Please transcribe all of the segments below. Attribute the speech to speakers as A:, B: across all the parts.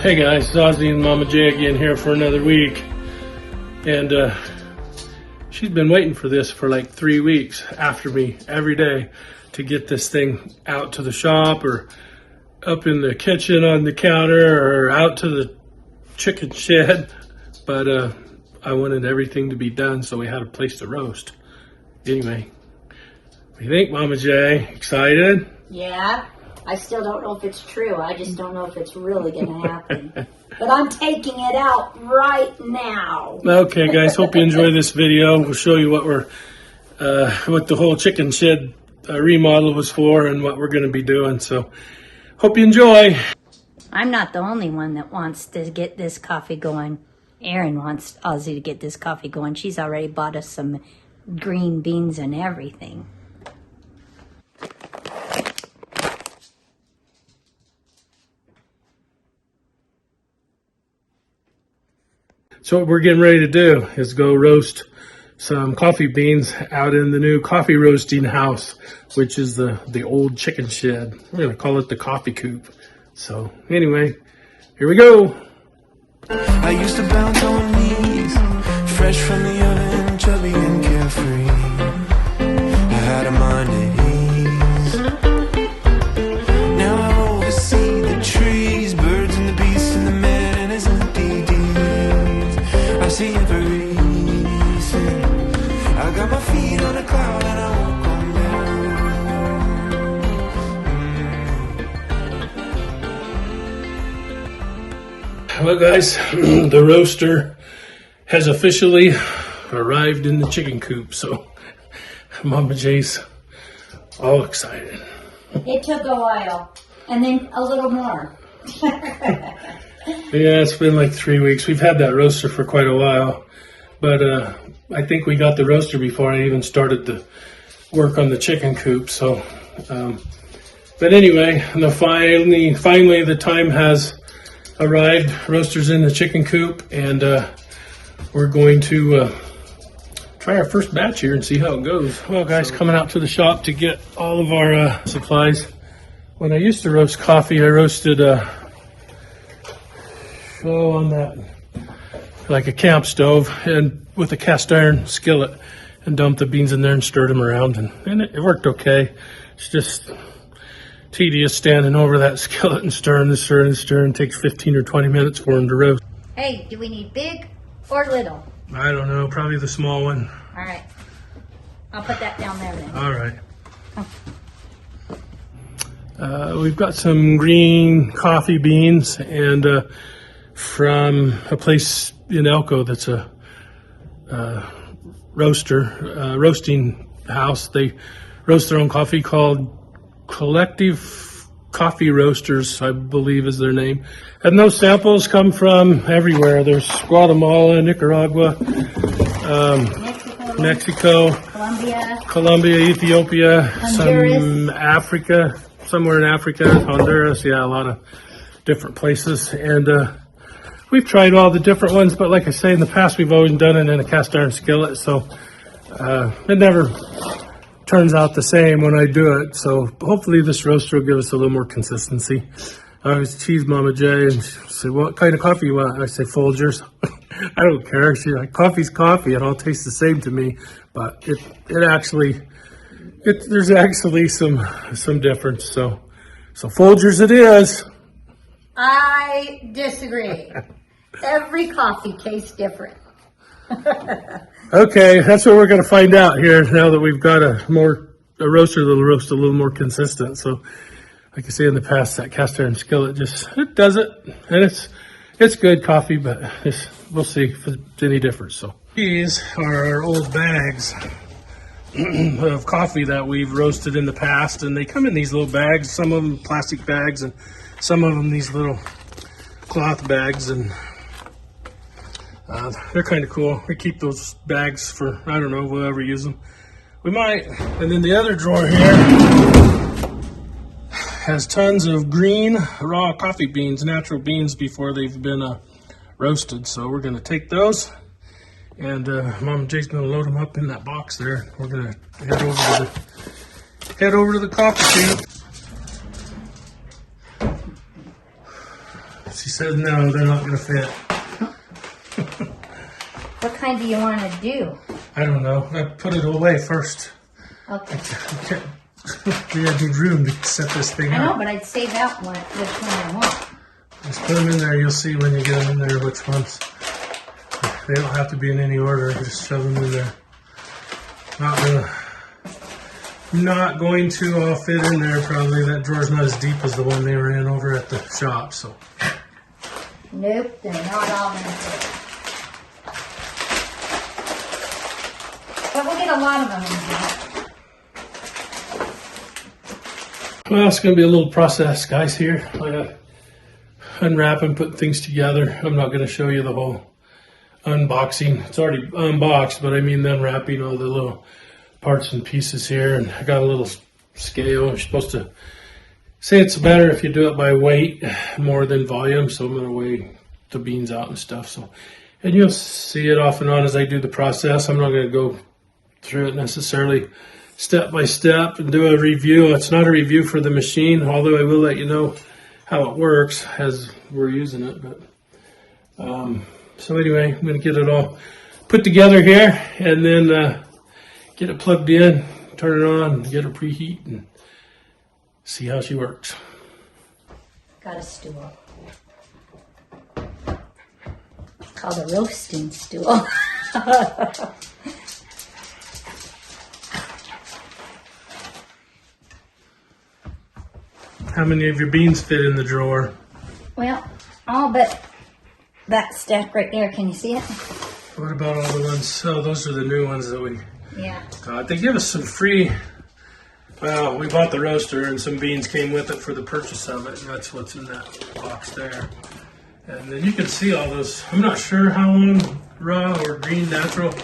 A: Hey guys, it's Ozzy and Mama J again here for another week. And she's been waiting for this for like 3 weeks after me every day to get this thing out to the shop or up in the kitchen on the counter or out to the chicken shed. But I wanted everything to be done so we had a place to roast. Anyway, what do you think, Mama J? Excited?
B: Yeah. I still don't know if it's true. I just don't know if it's really going to happen. But I'm taking it out right now.
A: Okay, guys. Hope you enjoy this video. We'll show you what what the whole chicken shed remodel was for and what we're going to be doing. So, hope you enjoy.
B: I'm not the only one that wants to get this coffee going. Erin wants Ozzy to get this coffee going. She's already bought us some green beans and everything.
A: So what we're getting ready to do is go roast some coffee beans out in the new coffee roasting house, which is the old chicken shed. We're going to call it the coffee coop. So anyway, here we go.
C: I used to bounce on knees, fresh from the oven, chubby and carefree. I had a mind at ease. Now I oversee the trees, birds and the beasts and the man and his empty deeds. I see every reason. I got my feet on a cloud and I won't come down.
A: Well, guys, the roaster has officially arrived in the chicken coop. So Mama J's all excited.
B: It took a while. And then a little more.
A: Yeah, it's been like 3 weeks. We've had that roaster for quite a while. But I think we got the roaster before I even started the work on the chicken coop. So, but anyway, finally the time has arrived. Roaster's in the chicken coop, and we're going to try our first batch here and see how it goes. Well, guys, coming out to the shop to get all of our supplies. When I used to roast coffee, I roasted on that like a camp stove and with a cast iron skillet, and dumped the beans in there and stirred them around, and it worked okay. It's just tedious standing over that skillet and stirring and stirring and stirring. It takes 15 or 20 minutes for them to roast.
B: Hey, do we need big or little?
A: I don't know, probably the small one.
B: All right. I'll put that down there then.
A: All right. We've got some green coffee beans and from a place in Elko that's a roasting house. They roast their own coffee called Collective Coffee Roasters, I believe is their name. And those samples come from everywhere. There's Guatemala, Nicaragua, Mexico, Colombia, Ethiopia,
B: Honduras.
A: some Africa, somewhere in Africa, Honduras, yeah, a lot of different places. And we've tried all the different ones, but like I say, in the past we've always done it in a cast iron skillet, so it never turns out the same when I do it. So hopefully this roaster will give us a little more consistency. I always tease Mama J and she said, "What kind of coffee you want?" I say, "Folgers." I don't care. She's like, "Coffee's coffee. It all tastes the same to me." But there's actually some difference. So Folgers it is.
B: I disagree. Every coffee tastes different.
A: Okay, that's what we're going to find out here now that we've got a roaster that'll roast a little more consistent. So, like I say in the past, that cast iron skillet it does it, and it's good coffee, but we'll see if it's any different. So these are our old bags of coffee that we've roasted in the past, and they come in these little bags. Some of them plastic bags, and some of them these little cloth bags, and they're kind of cool. We keep those bags for, I don't know, we'll ever use them. We might. And then the other drawer here has tons of green raw coffee beans, natural beans before they've been roasted. So we're going to take those, and Mom Jay's going to load them up in that box there. We're going to head over to the coffee coop. See says no, they're not going to fit.
B: What kind do you want to do?
A: I don't know. I put it away first.
B: Okay.
A: We need room to set this thing
B: I know,
A: up.
B: but I'd say that one, which one I want.
A: Just put them in there. You'll see when you get them in there which ones. They don't have to be in any order. Just shove them in there. Not going to all fit in there probably. That drawer's not as deep as the one they were in over at the shop. So.
B: Nope, they're not all going to fit. But we'll get a lot of them in here.
A: Well, it's going to be a little process, guys, here. I gotta unwrap and put things together. I'm not going to show you the whole unboxing. It's already unboxed, but I mean the unwrapping all the little parts and pieces here. And I got a little scale. I'm supposed to say it's better if you do it by weight more than volume. So I'm going to weigh the beans out and stuff. So, and you'll see it off and on as I do the process. I'm not going to go through it necessarily step by step and do a review. It's not a review for the machine, although I will let you know how it works as we're using it. But so anyway, I'm going to get it all put together here and then get it plugged in, turn it on, get it preheat, and see how she works.
B: Got a stool. It's called a roasting stool.
A: How many of your beans fit in the drawer?
B: Well, all but that stack right there. Can you see it?
A: What about all the ones? Oh, those are the new ones that we
B: Yeah.
A: got. They give us some free. Well, we bought the roaster and some beans came with it for the purchase of it. And that's what's in that box there. And then you can see all those. I'm not sure how long raw or green natural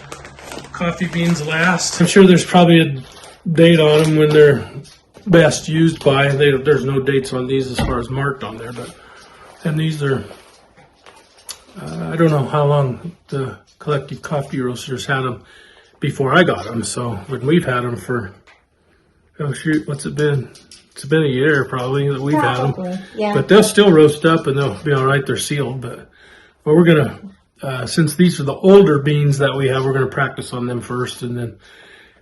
A: coffee beans last. I'm sure there's probably a date on them when they're best used by. There's no dates on these as far as marked on there, but and these are I don't know how long the collective coffee roasters had them before I got them. So when we've had them for oh shoot, what's it been? It's been a year probably that we've had them.
B: Yeah.
A: But they'll still roast up and they'll be all right. They're sealed, but we're gonna since these are the older beans that we have, we're gonna practice on them first and then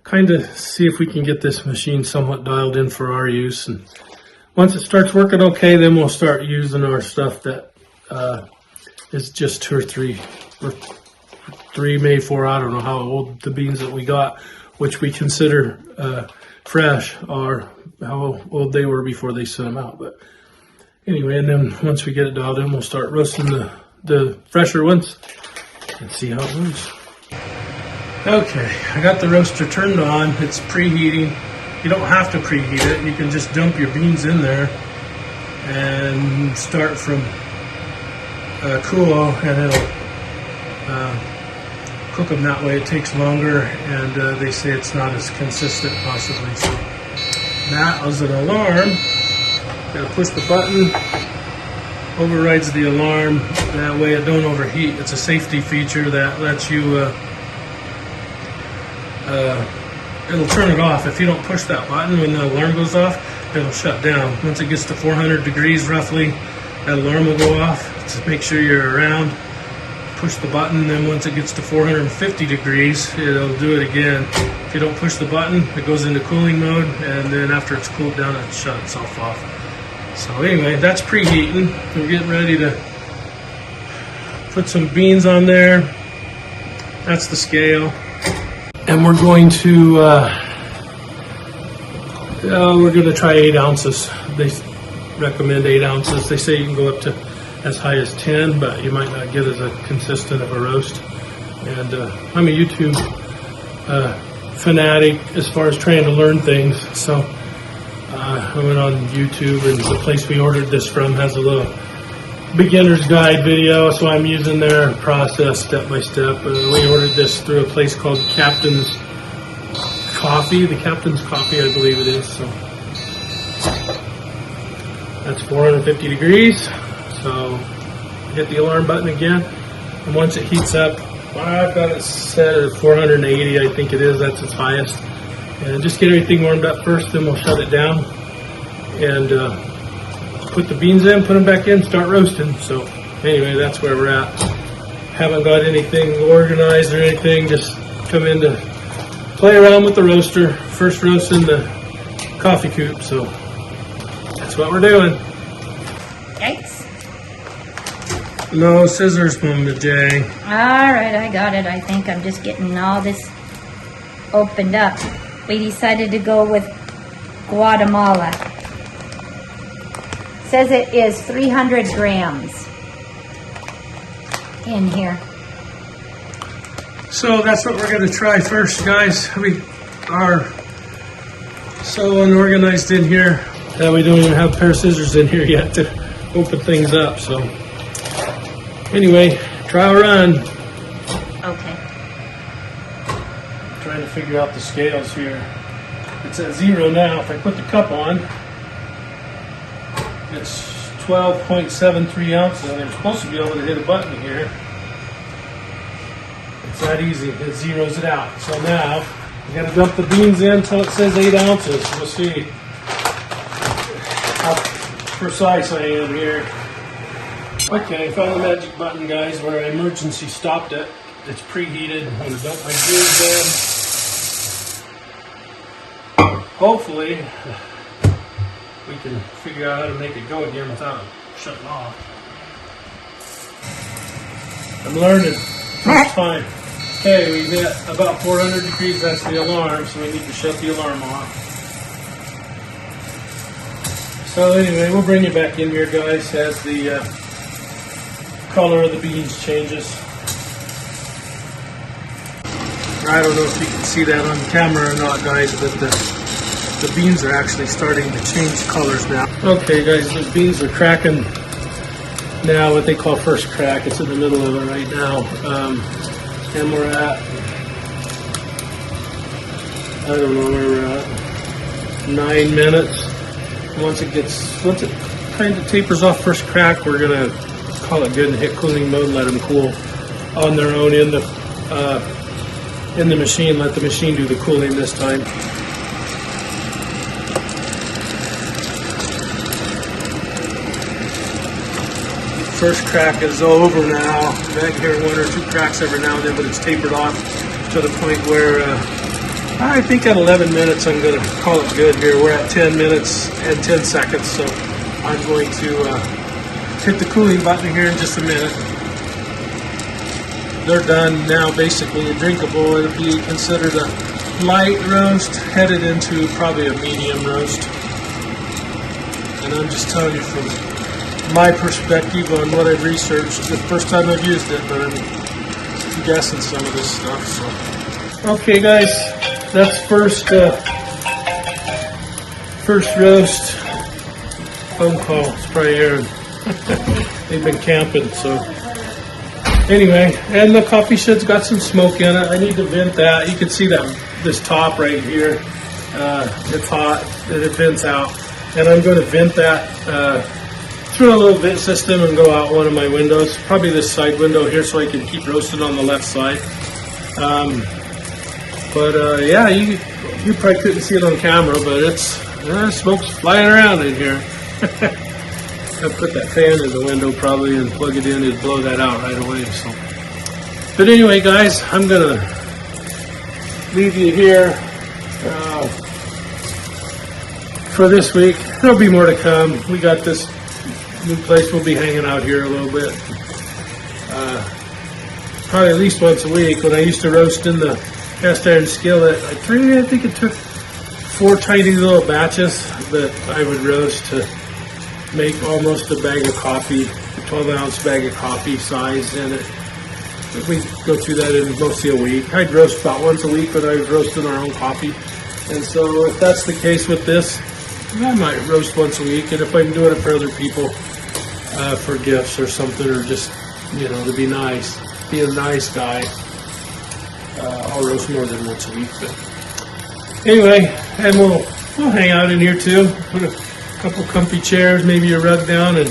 A: kind of see if we can get this machine somewhat dialed in for our use. And once it starts working okay, then we'll start using our stuff that is just 2 or 3 or 3, maybe 4. I don't know how old the beans that we got, which we consider fresh, are how old they were before they sent them out. But anyway, and then once we get it dialed in, we'll start roasting the fresher ones and see how it goes. Okay, I got the roaster turned on. It's preheating. You don't have to preheat it. You can just dump your beans in there and start from cool, and it'll cook them that way. It takes longer, and they say it's not as consistent possibly. So that was an alarm. Gotta push the button, overrides the alarm. That way it don't overheat. It's a safety feature that lets you it'll turn it off. If you don't push that button when the alarm goes off, it'll shut down. Once it gets to 400 degrees roughly, that alarm will go off. Just make sure you're around. Push the button, then once it gets to 450 degrees, it'll do it again. If you don't push the button, it goes into cooling mode, and then after it's cooled down, it'll shut itself off. So anyway, that's preheating. We're getting ready to put some beans on there. That's the scale. And we're going to try 8 ounces. They recommend 8 ounces. They say you can go up to as high as 10, but you might not get as a consistent of a roast. And I'm a YouTube fanatic as far as trying to learn things. So I went on YouTube, and the place we ordered this from has a little beginner's guide video, so I'm using their process step by step. We ordered this through a place called Captain's Coffee, the Captain's Coffee, I believe it is. So that's 450 degrees. So hit the alarm button again, and once it heats up, I've got it set at 480, I think it is. That's its highest. And just get everything warmed up first, then we'll shut it down and put the beans in, put them back in, start roasting. So anyway, that's where we're at. Haven't got anything organized or anything, just come in to play around with the roaster. First roast in the coffee coop, so that's what we're doing.
B: Yikes.
A: No scissors, Mama J.
B: All right, I got it. I think I'm just getting all this opened up. We decided to go with Guatemala. Says it is 300 grams in here.
A: So that's what we're going to try first, guys. We are so unorganized in here that we don't even have a pair of scissors in here yet to open things up. So anyway, trial run.
B: Okay.
A: Trying to figure out the scales here. It's at 0 now. If I put the cup on, it's 12.73 ounces, and I'm supposed to be able to hit a button here. It's that easy. It zeroes it out. So now I got to dump the beans in until it says 8 ounces. We'll see how precise I am here. Okay, found the magic button, guys, where I emergency stopped it. It's preheated. I'm going to dump my beans in. Hopefully, we can figure out how to make it go again without shutting off. I'm learning. First time. Okay, we hit about 400 degrees. That's the alarm, so we need to shut the alarm off. So anyway, we'll bring you back in here, guys, as the color of the beans changes. I don't know if you can see that on camera or not, guys, but the beans are actually starting to change colors now. Okay, guys, the beans are cracking now, what they call first crack. It's in the middle of it right now. And we're at, I don't know where we're at, 9 minutes. Once it kind of tapers off first crack, we're gonna call it good and hit cooling mode and let them cool on their own in the machine. Let the machine do the cooling this time. First crack is over now. I hear 1 or 2 cracks every now and then, but it's tapered off to the point where I think at 11 minutes I'm going to call it good here. We're at 10 minutes and 10 seconds, so I'm going to hit the cooling button here in just a minute. They're done now, basically drinkable. It'll be considered a light roast, headed into probably a medium roast. And I'm just telling you from my perspective on what I've researched. It's the first time I've used it, but I'm guessing some of this stuff. So, okay, guys, that's first roast. Phone call. It's probably Aaron. They've been camping, so anyway. And the coffee shed's got some smoke in it. I need to vent that. You can see that this top right here. It's hot and it vents out, and I'm going to vent that through a little vent system and go out one of my windows, probably this side window here, so I can keep roasting on the left side. Yeah, you probably couldn't see it on camera, but it's smoke's flying around in here. I'll put that fan in the window probably and plug it in and blow that out right away. So, but anyway, guys, I'm gonna leave you here for this week. There'll be more to come. We got this new place. We'll be hanging out here a little bit. Probably at least once a week. When I used to roast in the cast iron skillet, I think it took 4 tiny little batches that I would roast to make almost a bag of coffee, a 12-ounce bag of coffee size in it. We go through that in mostly a week. I'd roast about once a week when I was roasting our own coffee. And so if that's the case with this, I might roast once a week. And if I'm doing it for other people, for gifts or something, or just, to be nice, be a nice guy, I'll roast more than once a week. But anyway, and we'll hang out in here too. Put a couple comfy chairs, maybe a rug down, and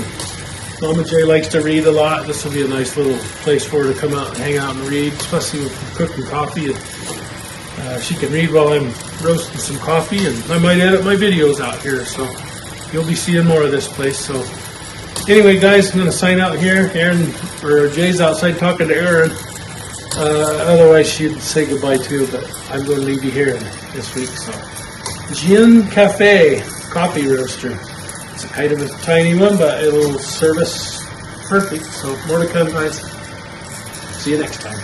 A: Mama J likes to read a lot. This will be a nice little place for her to come out and hang out and read, especially with cooking coffee. And she can read while I'm roasting some coffee, and I might edit my videos out here, so you'll be seeing more of this place. So Anyway, guys, I'm going to sign out here. Aaron, or Jay's outside talking to Aaron. Otherwise, she'd say goodbye too, but I'm going to leave you here this week. So, Gin Cafe coffee roaster. It's kind of a tiny one, but it'll serve us perfect. So, more to come, guys. See you next time.